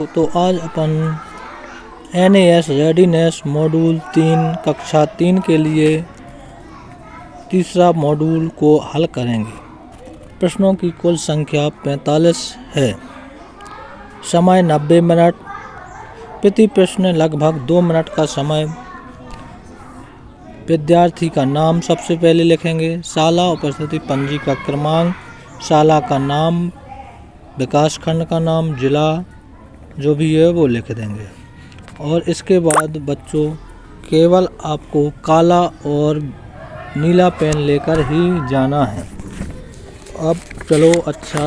तो आज अपन NAS readiness module 3 कक्षा 3 के लिए तीसरा मॉड्यूल को हल करेंगे। प्रश्नों की कुल संख्या 45 है। समय 90 मिनट। प्रति प्रश्न लगभग 2 मिनट का समय। विद्यार्थी का नाम सबसे पहले लिखेंगे। शाला उपस्थिति पंजी का क्रमांक, शाला का नाम, विकास खंड का नाम, जिला जो भी है वो लिख देंगे। और इसके बाद बच्चों केवल आपको काला और नीला पेन लेकर ही जाना है। अब चलो अच्छा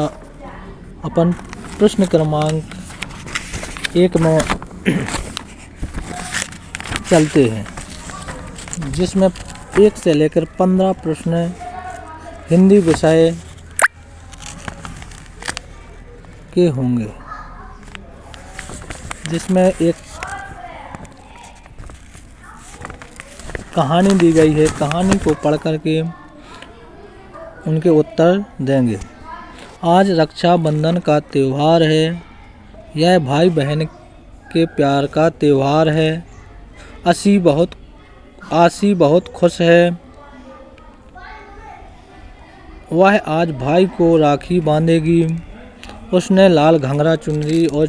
अपन प्रश्न क्रमांक 1 में चलते हैं, जिसमें 1 से लेकर 15 प्रश्न हिंदी विषय के होंगे, जिसमें एक कहानी दी गई है। कहानी को पढ़ करके उनके उत्तर देंगे। आज रक्षाबंधन का त्यौहार है। यह भाई बहन के प्यार का त्यौहार है। आशी बहुत खुश है। वह आज भाई को राखी बांधेगी। उसने लाल घंघरा चुनरी और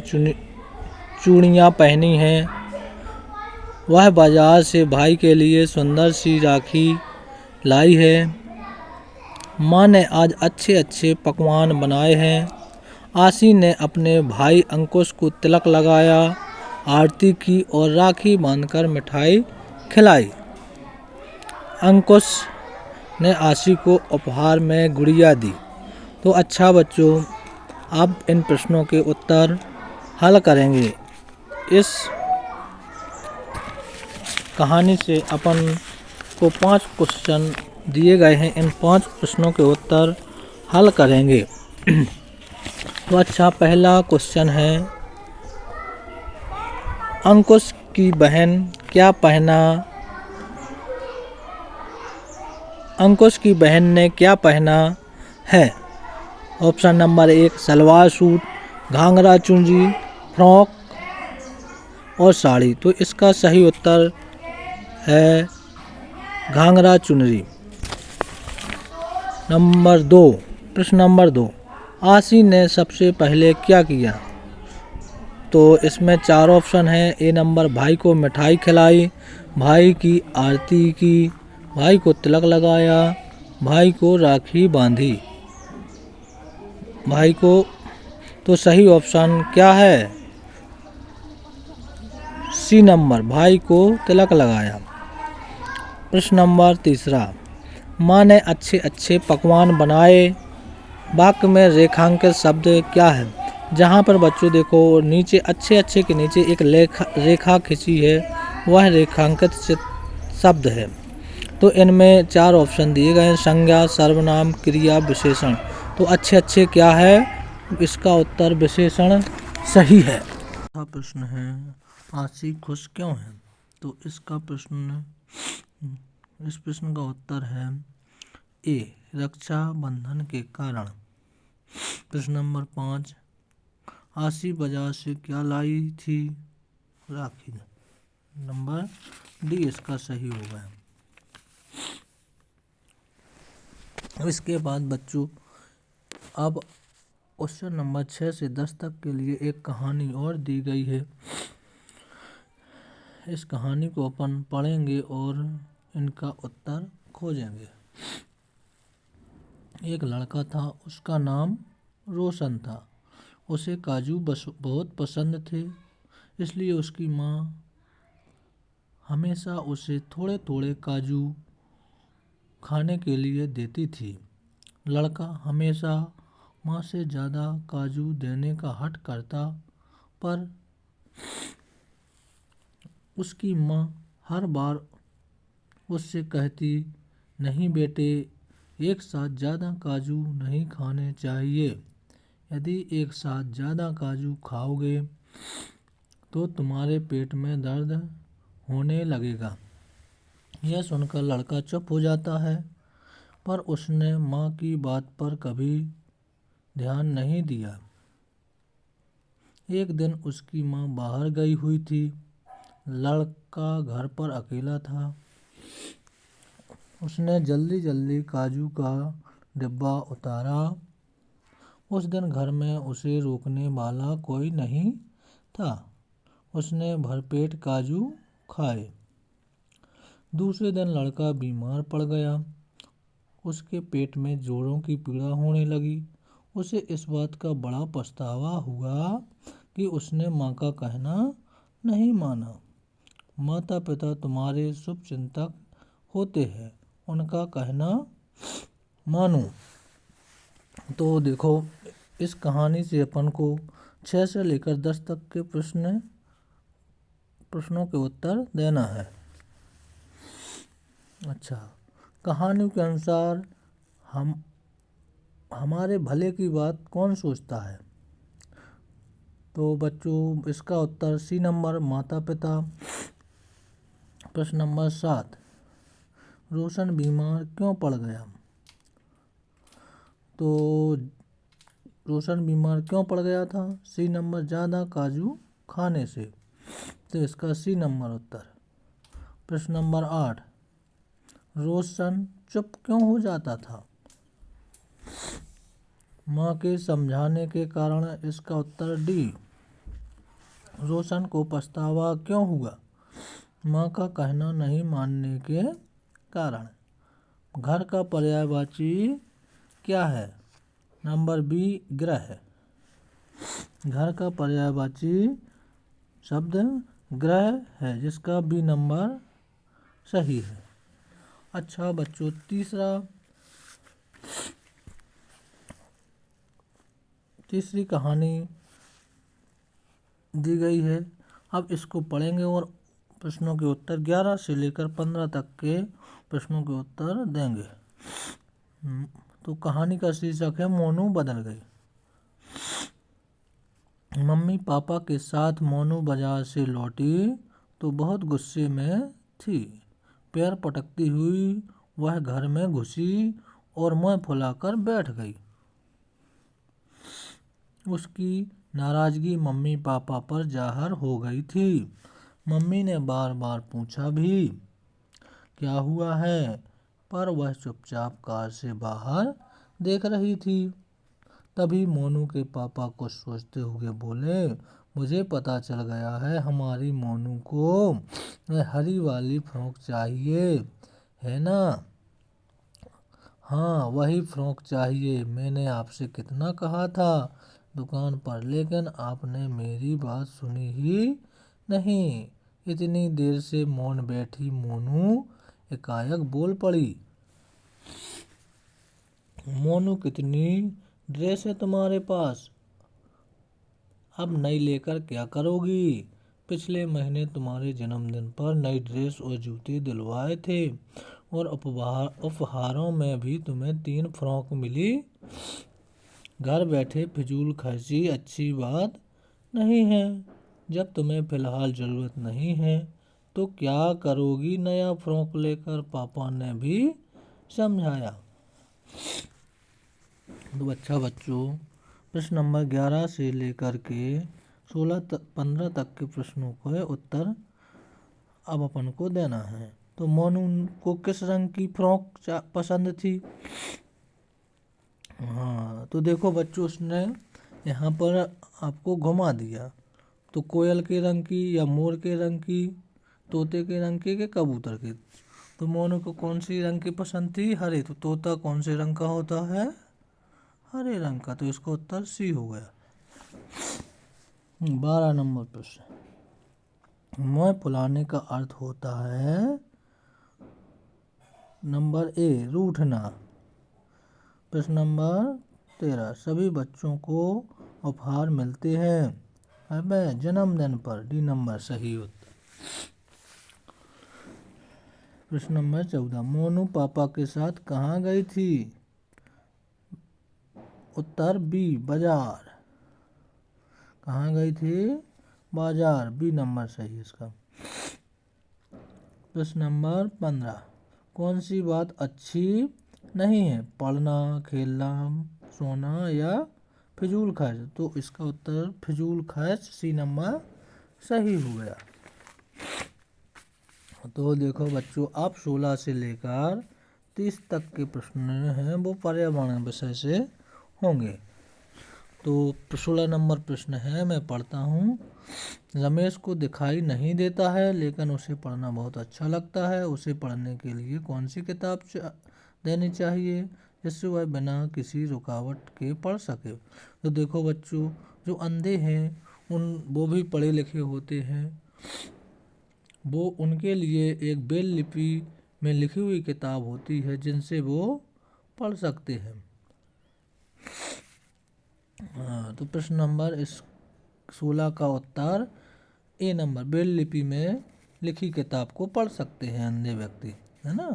चूड़ियाँ पहनी हैं। वह बाजार से भाई के लिए सुंदर सी राखी लाई है। माँ ने आज अच्छे अच्छे पकवान बनाए हैं। आशी ने अपने भाई अंकुश को तिलक लगाया, आरती की और राखी बांधकर मिठाई खिलाई। अंकुश ने आशी को उपहार में गुड़िया दी। तो अच्छा बच्चों, अब इन प्रश्नों के उत्तर हल करेंगे। इस कहानी से अपन को 5 क्वेश्चन दिए गए हैं। इन 5 प्रश्नों के उत्तर हल करेंगे। तो अच्छा, पहला क्वेश्चन है, अंकुश की बहन क्या पहना? अंकुश की बहन ने क्या पहना है? ऑप्शन नंबर 1 सलवार सूट, घाघरा चुनरी, फ्रॉक और साड़ी। तो इसका सही उत्तर है घाघरा चुनरी। प्रश्न नंबर 2, आशी ने सबसे पहले क्या किया? तो इसमें 4 ऑप्शन है। ए नंबर, भाई को मिठाई खिलाई, भाई की आरती की, भाई को तिलक लगाया, भाई को राखी बांधी। भाई को, तो सही ऑप्शन क्या है? सी नंबर, भाई को तिलक लगाया। प्रश्न नंबर 3, माँ ने अच्छे अच्छे पकवान बनाए। वाक्य में रेखांकित शब्द क्या है? जहाँ पर बच्चों देखो नीचे अच्छे अच्छे के नीचे एक रेखा खींची है, वह रेखांकित शब्द है। तो इनमें 4 ऑप्शन दिए गए हैं, संज्ञा, सर्वनाम, क्रिया, विशेषण। तो अच्छे अच्छे क्या है? इसका उत्तर विशेषण सही है। प्रश्न है, आशी खुश क्यों है? तो इस प्रश्न का उत्तर है ए, रक्षाबंधन के कारण। प्रश्न नंबर 5, आशी बाजार से क्या लाई थी? राखी। नंबर डी इसका सही होगा। इसके बाद बच्चों अब क्वेश्चन नंबर 6 से 10 तक के लिए एक कहानी और दी गई है। इस कहानी को अपन पढ़ेंगे और इनका उत्तर खोजेंगे। एक लड़का था, उसका नाम रोशन था। उसे काजू बहुत पसंद थे, इसलिए उसकी माँ हमेशा उसे थोड़े थोड़े काजू खाने के लिए देती थी। लड़का हमेशा माँ से ज़्यादा काजू देने का हठ करता, पर उसकी माँ हर बार उससे कहती, नहीं बेटे, एक साथ ज़्यादा काजू नहीं खाने चाहिए। यदि एक साथ ज़्यादा काजू खाओगे तो तुम्हारे पेट में दर्द होने लगेगा। यह सुनकर लड़का चुप हो जाता है, पर उसने माँ की बात पर कभी ध्यान नहीं दिया। एक दिन उसकी माँ बाहर गई हुई थी। लड़का घर पर अकेला था। उसने जल्दी जल्दी काजू का डिब्बा उतारा। उस दिन घर में उसे रोकने वाला कोई नहीं था। उसने भरपेट काजू खाए। दूसरे दिन लड़का बीमार पड़ गया। उसके पेट में जोड़ों की पीड़ा होने लगी। उसे इस बात का बड़ा पछतावा हुआ कि उसने माँ का कहना नहीं माना। माता पिता तुम्हारे शुभ चिंतक होते हैं, उनका कहना मानो। तो देखो, इस कहानी से अपन को 6 से लेकर 10 तक के प्रश्नों के उत्तर देना है। अच्छा, कहानी के अनुसार हमारे भले की बात कौन सोचता है? तो बच्चों, इसका उत्तर सी नंबर, माता पिता। प्रश्न नंबर 7, रोशन बीमार क्यों पड़ गया? तो रोशन बीमार क्यों पड़ गया था? सी नंबर, ज़्यादा काजू खाने से। तो इसका सी नंबर उत्तर। प्रश्न नंबर 8, रोशन चुप क्यों हो जाता था? माँ के समझाने के कारण। इसका उत्तर डी, रोशन को पछतावा क्यों हुआ? माँ का कहना नहीं मानने के कारण। घर का पर्यायवाची क्या है? नंबर बी, ग्रह। घर का पर्यायवाची शब्द ग्रह है, जिसका बी नंबर सही है। अच्छा बच्चों, तीसरी कहानी दी गई है। अब इसको पढ़ेंगे और प्रश्नों के उत्तर 11 से लेकर 15 तक के प्रश्नों के उत्तर देंगे। तो कहानी का शीर्षक है मोनू बदल गई। मम्मी पापा के साथ मोनू बाजार से लौटी तो बहुत गुस्से में थी। पैर पटकती हुई वह घर में घुसी और मुंह फुलाकर बैठ गई। उसकी नाराजगी मम्मी पापा पर जाहिर हो गई थी। मम्मी ने बार बार पूछा भी, क्या हुआ है, पर वह चुपचाप कार से बाहर देख रही थी। तभी मोनू के पापा कुछ सोचते हुए बोले, मुझे पता चल गया है, हमारी मोनू को हरी वाली फ्रॉक चाहिए है ना? हाँ, वही फ्रॉक चाहिए। मैंने आपसे कितना कहा था दुकान पर, लेकिन आपने मेरी बात सुनी ही नहीं। इतनी देर से मौन बैठी मोनू एकाएक बोल पड़ी, मोनू कितनी ड्रेस है तुम्हारे पास? अब नई लेकर क्या करोगी? पिछले महीने तुम्हारे जन्मदिन पर नई ड्रेस और जूते दिलवाए थे और उपहारों में भी तुम्हें 3 फ्रॉक मिली। घर बैठे फिजूल खर्ची अच्छी बात नहीं है। जब तुम्हें फिलहाल ज़रूरत नहीं है तो क्या करोगी नया फ्रॉक लेकर? पापा ने भी समझाया। तो अच्छा बच्चों, प्रश्न नंबर 11 से लेकर के 15 तक के प्रश्नों के उत्तर अब अपन को देना है। तो मोनू को किस रंग की फ्रॉक पसंद थी? हाँ, तो देखो बच्चों, उसने यहाँ पर आपको घुमा दिया। तो कोयल के रंग की या मोर के रंग की, तोते के रंग की, के कबूतर की? तो मोनू को कौन सी रंग की पसंद थी? हरे। तो तोता कौन से रंग का होता है? हरे रंग का। तो इसका उत्तर सी हो गया। 12 नंबर प्रश्न, मुँह फुलाने का अर्थ होता है नंबर ए, रूठना। प्रश्न नंबर 13, सभी बच्चों को उपहार मिलते हैं अबे जन्मदिन पर, डी नंबर सही उत्तर। प्रश्न नंबर 14, मोनू पापा के साथ कहाँ गई थी? उत्तर बी, बाजार। कहाँ गई थी? बाजार, बी नंबर सही इसका। प्रश्न नंबर 15, कौन सी बात अच्छी नहीं है? पढ़ना, खेलना, सोना या फिजूल खर्च, तो इसका उत्तर फिजूल खर्च सी नंबर सही हो गया। तो देखो बच्चों, अब 16 से लेकर 30 तक के प्रश्न हैं वो पर्यावरण विषय से होंगे। तो 16 नंबर प्रश्न है, मैं पढ़ता हूँ। रमेश को दिखाई नहीं देता है लेकिन उसे पढ़ना बहुत अच्छा लगता है। उसे पढ़ने के लिए कौन सी किताब देनी चाहिए जिससे वह बिना किसी रुकावट के पढ़ सके। तो देखो बच्चों, जो अंधे हैं वो भी पढ़े लिखे होते हैं, वो उनके लिए एक ब्रेल लिपि में लिखी हुई किताब होती है जिनसे वो पढ़ सकते हैं। हाँ, तो प्रश्न नंबर 16 का उत्तर ए नंबर, ब्रेल लिपि में लिखी किताब को पढ़ सकते हैं अंधे व्यक्ति, है ना।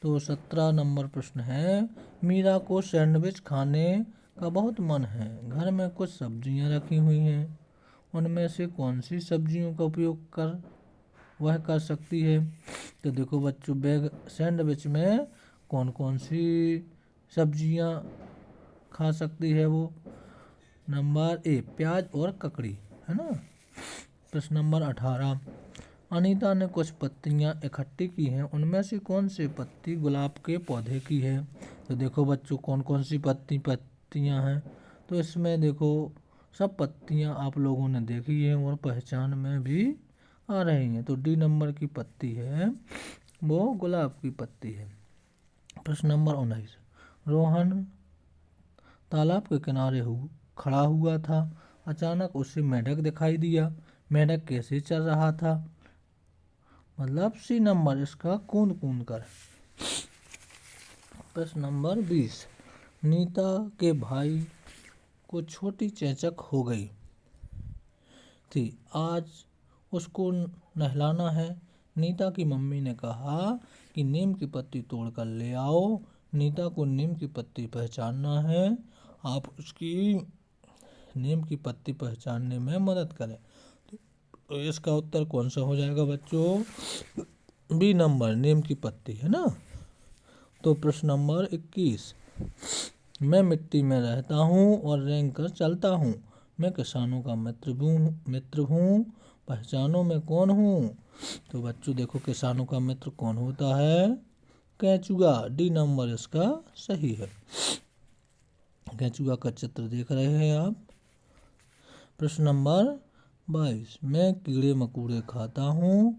तो 17 नंबर प्रश्न है, मीरा को सैंडविच खाने का बहुत मन है। घर में कुछ सब्जियां रखी हुई हैं, उनमें से कौन सी सब्जियों का उपयोग वह कर सकती है। तो देखो बच्चों, बैग सैंडविच में कौन कौन सी सब्जियां खा सकती है वो। नंबर ए, प्याज और ककड़ी, है ना। प्रश्न नंबर 18, अनीता ने कुछ पत्तियां इकट्ठी की हैं, उनमें से कौन सी पत्ती गुलाब के पौधे की है। तो देखो बच्चों, कौन कौन सी पत्तियां हैं। तो इसमें देखो, सब पत्तियां आप लोगों ने देखी है और पहचान में भी आ रही हैं। तो डी नंबर की पत्ती है वो गुलाब की पत्ती है। प्रश्न नंबर 19, रोहन तालाब के किनारे खड़ा हुआ था। अचानक उसे मेंढक दिखाई दिया। मेंढक कैसे चल रहा था, मतलब सी नंबर इसका कूद कूद कर। प्रश्न नंबर 20, नीता के भाई को छोटी चेचक हो गई थी, आज उसको नहलाना है। नीता की मम्मी ने कहा कि नीम की पत्ती तोड़ कर ले आओ। नीता को नीम की पत्ती पहचानना है, आप उसकी नीम की पत्ती पहचानने में मदद करें। तो इसका उत्तर कौन सा हो जाएगा बच्चों, बी नंबर, नीम की पत्ती, है ना। तो प्रश्न नंबर 21, मैं मिट्टी में रहता हूँ और रेंग कर चलता हूँ। मैं किसानों का मित्र हूँ, पहचानो मैं कौन हूँ। तो बच्चों देखो, किसानों का मित्र कौन होता है, केंचुआ, डी नंबर इसका सही है। केंचुआ का चित्र देख रहे हैं आप। प्रश्न नंबर 22, मैं कीड़े मकोड़े खाता हूँ,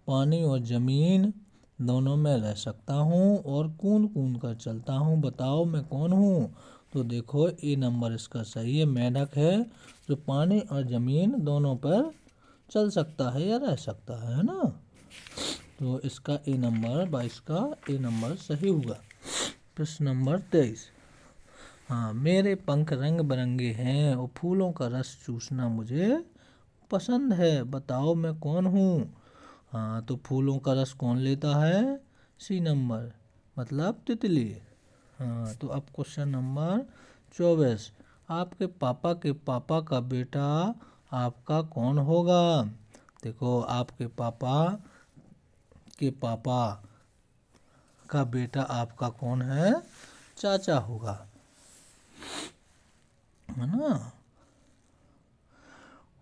पानी और जमीन दोनों में रह सकता हूँ और कूद कूद कर चलता हूँ, बताओ मैं कौन हूँ। तो देखो, ए नंबर इसका सही है, मेंढक है जो पानी और जमीन दोनों पर चल सकता है या रह सकता है ना। तो इसका ए नंबर 22 का ए नंबर सही हुआ। प्रश्न नंबर 23, हाँ, मेरे पंख रंग बिरंगे हैं और फूलों का रस चूसना मुझे पसंद है, बताओ मैं कौन हूँ। हाँ, तो फूलों का रस कौन लेता है, सी नंबर, मतलब तितली। हाँ, तो अब क्वेश्चन नंबर 24, आपके पापा के पापा का बेटा आपका कौन होगा। देखो, आपके पापा के पापा का बेटा आपका कौन है, चाचा होगा, है ना।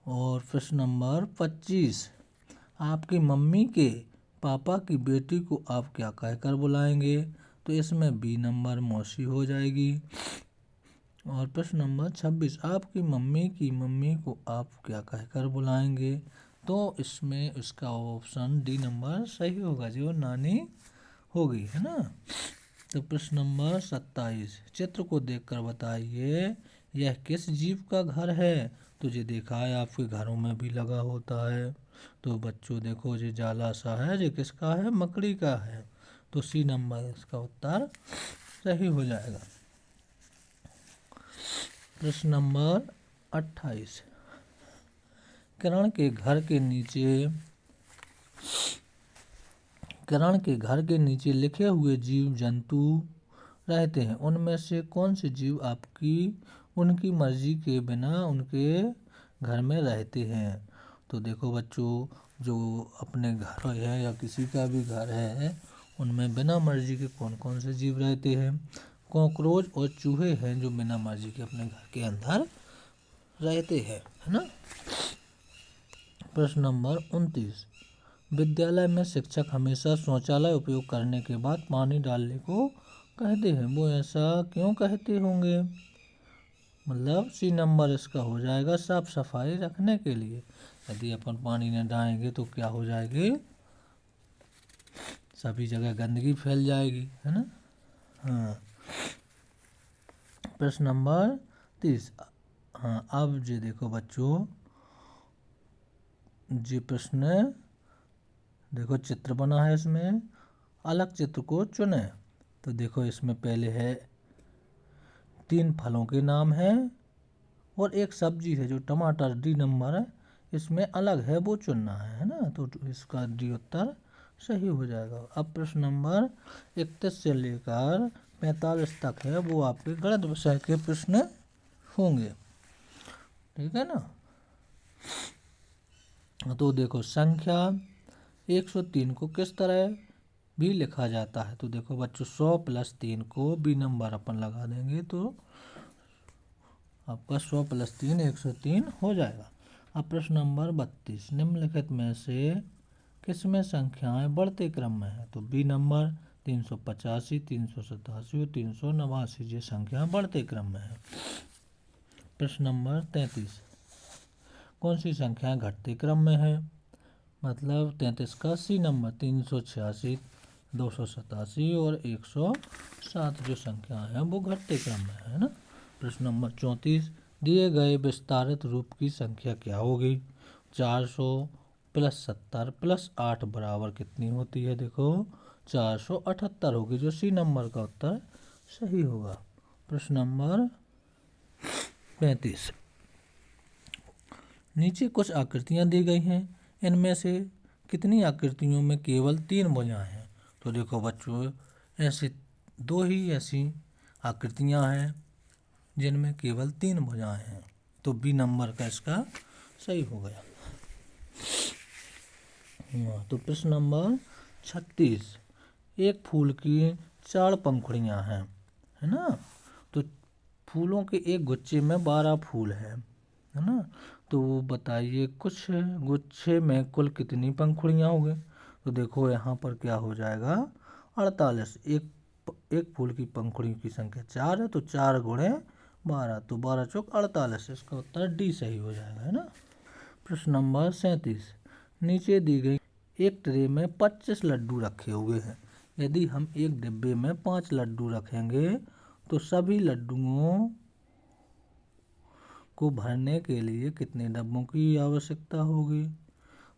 और प्रश्न नंबर 25, आपकी मम्मी के पापा की बेटी को आप क्या कहकर बुलाएंगे। तो इसमें बी नंबर, मौसी हो जाएगी। और प्रश्न नंबर 26, आपकी मम्मी की मम्मी को आप क्या कहकर बुलाएंगे। तो इसमें इसका ऑप्शन डी नंबर सही होगा, जो नानी होगी, है ना। तो प्रश्न नंबर 27, चित्र को देखकर बताइए यह किस जीव का घर है। तो ये देखा है आपके घरों में भी लगा होता है। तो बच्चों देखो, ये जाला सा है, ये किसका है, मकड़ी का है। तो सी नंबर इसका उत्तर सही हो जाएगा। प्रश्न नंबर 28, किरण के घर के नीचे लिखे हुए जीव जंतु रहते हैं, उनमें से कौन से जीव उनकी मर्जी के बिना उनके घर में रहते हैं। तो देखो बच्चों, जो अपने घर है या किसी का भी घर है, उनमें बिना मर्जी के कौन कौन से जीव रहते हैं। कॉकरोच और चूहे हैं जो बिना मर्जी के अपने घर के अंदर रहते हैं, है ना। प्रश्न नंबर 29, विद्यालय में शिक्षक हमेशा शौचालय उपयोग करने के बाद पानी डालने को कहते हैं, वो ऐसा क्यों कहते होंगे। मतलब सी नंबर इसका हो जाएगा साफ सफाई रखने के लिए। यदि अपन पानी न डालेंगे तो क्या हो जाएगी, सभी जगह गंदगी फैल जाएगी, है ना। हाँ। प्रश्न नंबर 30, हाँ अब जी देखो बच्चों, जी प्रश्न देखो चित्र बना है, इसमें अलग चित्र को चुने। तो देखो इसमें पहले है 3 फलों के नाम है और एक सब्जी है जो टमाटर, डी नंबर है, इसमें अलग है वो चुनना है ना। तो इसका डी उत्तर सही हो जाएगा। अब प्रश्न नंबर 31 से लेकर 45 तक है, वो आपके गणित विषय के प्रश्न होंगे, ठीक है ना। तो देखो संख्या 103 को किस तरह भी लिखा जाता है। तो देखो बच्चों 100 + 3 को बी नंबर अपन लगा देंगे तो आपका 100 + 3 103 हो जाएगा। अब प्रश्न नंबर 32, निम्नलिखित में से किसमें संख्याएं बढ़ते क्रम में है। तो बी नंबर 385, 387 और 389 ये संख्या बढ़ते क्रम में है। प्रश्न नंबर 33, कौन सी संख्या घटते क्रम में है। मतलब 33 का सी नंबर 386, 287 और 107 जो संख्या है वो घटते क्रम में है ना। प्रश्न नंबर 34, दिए गए विस्तारित रूप की संख्या क्या होगी। 400 + 70 + 8 बराबर कितनी होती है। देखो 478 होगी, जो सी नंबर का उत्तर सही होगा। प्रश्न नंबर 35, नीचे कुछ आकृतियां दी गई हैं, इनमें से कितनी आकृतियों में केवल 3 भुजाएं हैं। तो देखो बच्चों ऐसे 2 ही ऐसी आकृतियां हैं जिनमें केवल 3 भुजाएं हैं, तो बी नंबर का इसका सही हो गया। तो प्रश्न नंबर 36, एक फूल की 4 पंखुड़ियां हैं, है ना। तो फूलों के एक गुच्छे में 12 फूल है ना। तो बताइए कुछ गुच्छे में कुल कितनी पंखुड़ियां होंगी। तो देखो यहाँ पर क्या हो जाएगा 48, एक फूल की पंखुड़ी की संख्या 4 है तो 4 × 12 तो 12 × 4 48, इसका उत्तर डी सही हो जाएगा, है ना। प्रश्न नंबर 37, नीचे दी गई एक ट्रे में 25 लड्डू रखे हुए हैं, यदि हम एक डिब्बे में 5 लड्डू रखेंगे तो सभी लड्डुओं को भरने के लिए कितने डब्बों की आवश्यकता होगी।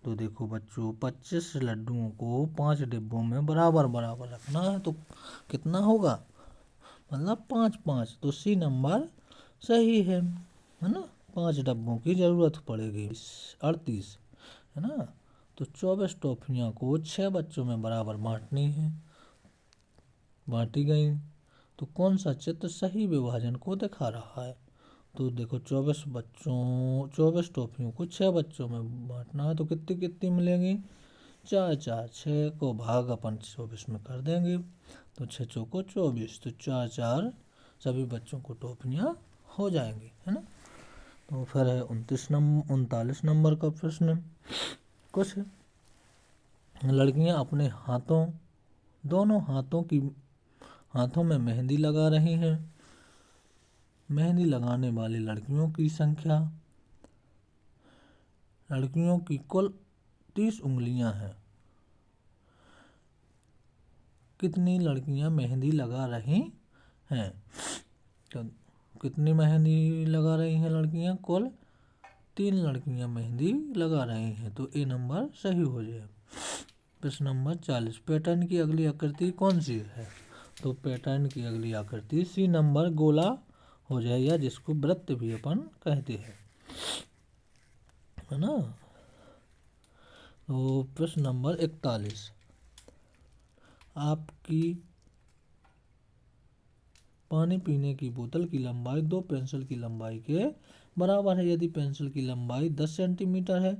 तो देखो बच्चों 25 लड्डुओं को 5 डिब्बों में बराबर बराबर रखना है, तो कितना होगा, मतलब 5 5, तो सी नंबर सही है ना। 5 डब्बों की ज़रूरत पड़ेगी। 38 है ना। तो 24 टॉफियाँ को 6 बच्चों में बराबर बांटी गई, तो कौन सा चित्र सही विभाजन को दिखा रहा है। तो देखो 24 टॉफियों को 6 बच्चों में बांटना है, तो कितनी कितनी मिलेंगी, 4 4, 6 को भाग अपन 24 में कर देंगे तो 6 चौको 24, तो 4 4 सभी बच्चों को टॉफियाँ हो जाएंगी, है ना। तो फिर है 39 नंबर का प्रश्न। कुछ लड़कियां अपने दोनों हाथों में मेहंदी लगा रही हैं। मेहंदी लगाने वाली लड़कियों की संख्या, लड़कियों की कुल 30 उंगलियां हैं। कितनी लड़कियां मेहंदी लगा रही हैं। तो कितनी मेहंदी लगा रही हैं लड़कियां, कुल 3 लड़कियां मेहंदी लगा रही हैं, तो ए नंबर सही हो जाए। प्रश्न नंबर 40, पैटर्न की अगली आकृति कौन सी है। तो पैटर्न की अगली आकृति सी नंबर गोला हो जाएगा, जिसको वृत्त भी अपन कहते हैं, है ना। तो प्रश्न नंबर 41, आपकी पानी पीने की बोतल की लंबाई 2 पेंसिल की लंबाई के बराबर है। यदि पेंसिल की लंबाई 10 सेंटीमीटर है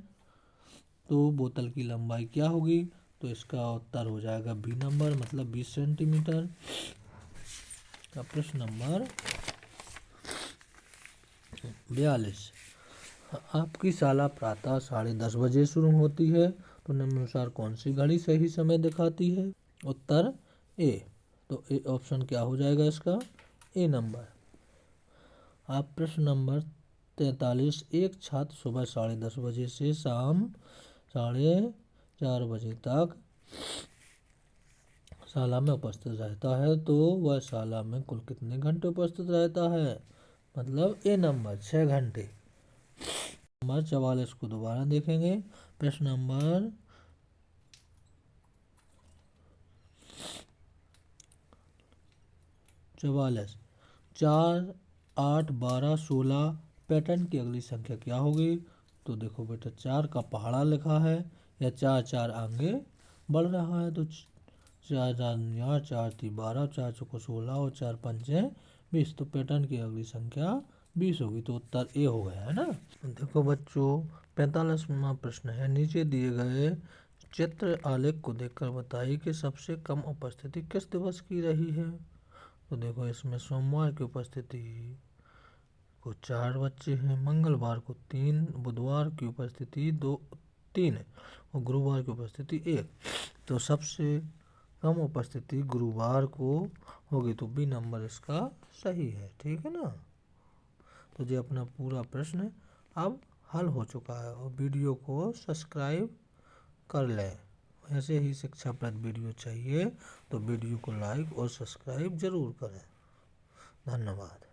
तो बोतल की लंबाई क्या होगी। तो इसका उत्तर हो जाएगा बी नंबर, मतलब 20 सेंटीमीटर। अब प्रश्न नंबर 42। आपकी शाला प्रातः 10:30 बजे शुरू होती है, तो निम्नानुसार कौन सी घड़ी सही समय दिखाती है? उत्तर ए। तो ए ऑप्शन क्या हो जाएगा इसका? ए नंबर। आप प्रश्न नंबर 43। एक छात्र सुबह 10:30 बजे से शाम 4:30 बजे तक शाला में उपस्थित रहता है, तो वह शाला में कुल कितने घंटे उपस्थित रहता है? मतलब ए नंबर 6 घंटे। नंबर 44 को दोबारा देखेंगे। प्रश्न नंबर 44। 4, 8, 12, 16 पैटर्न की अगली संख्या क्या होगी? तो देखो बेटा 4 का पहाड़ा लिखा है, या 4 आगे बढ़ रहा है, तो 4 4 4 3 12, 4 चौको 16 और 4 पंचे 20। तो पैटर्न की अगली संख्या 20 होगी, तो उत्तर ए हो गया है ना। देखो बच्चों 45वां प्रश्न है, नीचे दिए गए चित्र आलेख को देखकर बताइए कि सबसे कम उपस्थिति किस दिवस की रही है। तो देखो इसमें सोमवार की उपस्थिति को 4 बच्चे हैं, मंगलवार को 3, बुधवार की उपस्थिति 3 और गुरुवार की उपस्थिति 1। तो सबसे कम उपस्थिति गुरुवार को होगी, तो बी नंबर इसका सही है। ठीक है ना। तो ये अपना पूरा प्रश्न अब हल हो चुका है, और वीडियो को सब्सक्राइब कर लें। ऐसे ही शिक्षाप्रद वीडियो चाहिए तो वीडियो को लाइक और सब्सक्राइब जरूर करें। धन्यवाद।